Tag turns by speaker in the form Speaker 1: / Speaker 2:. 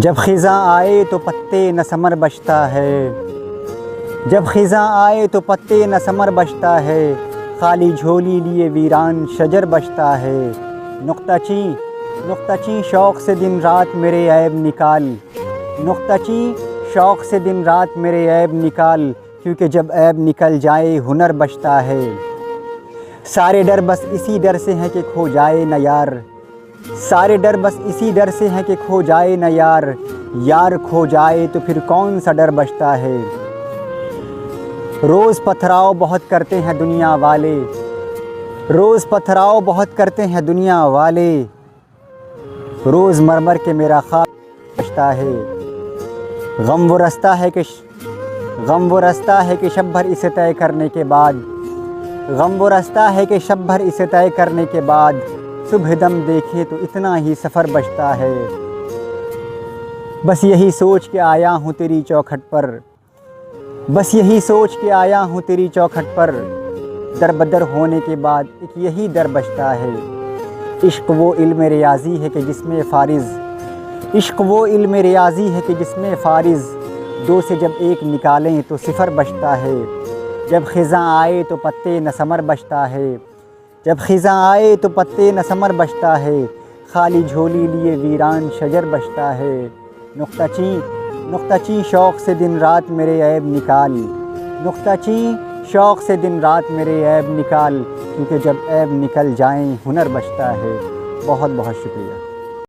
Speaker 1: جب خزاں آئے تو پتے نہ ثمر بچتا ہے، جب خزاں آئے تو پتے نہ ثمر بچتا ہے، خالی جھولی لیے ویران شجر بچتا ہے۔ نقطہ چیں شوق سے دن رات میرے عیب نکال، نقطہ چیں شوق سے دن رات میرے عیب نکال، کیونکہ جب عیب نکل جائے ہنر بچتا ہے۔ سارے ڈر بس اسی ڈر سے ہیں کہ کھو جائے نہ یار، سارے ڈر بس اسی ڈر سے ہیں کہ کھو جائے نہ یار، یار کھو جائے تو پھر کون سا ڈر بچتا ہے۔ روز پتھراؤ بہت کرتے ہیں دنیا والے، روز پتھراؤ بہت کرتے ہیں دنیا والے، روز مرمر کے میرا خواب بچتا ہے۔ غم وہ رستہ ہے کہ شب بھر اسے طے کرنے کے بعد، غم وہ رستہ ہے کہ شب بھر اسے طے کرنے کے بعد، صبح دم دیکھے تو اتنا ہی سفر بچتا ہے۔ بس یہی سوچ کے آیا ہوں تیری چوکھٹ پر، بس یہی سوچ کے آیا ہوں تیری چوکھٹ پر، در بدر ہونے کے بعد ایک یہی در بچتا ہے۔ عشق وہ علم ریاضی ہے کہ جس میں فارض، عشق وہ علم ریاضی ہے کہ جس میں فارض، دو سے جب ایک نکالیں تو صفر بچتا ہے۔ جب خزاں آئے تو پتے نہ ثمر بچتا ہے، جب خزاں آئے تو پتے نہ ثمر بچتا ہے، خالی جھولی لیے ویران شجر بچتا ہے۔ نقطہ چیں شوق سے دن رات میرے عیب نکال، نقطہ چیں شوق سے دن رات میرے عیب نکال، کیونکہ جب عیب نکل جائیں ہنر بچتا ہے۔ بہت بہت شکریہ۔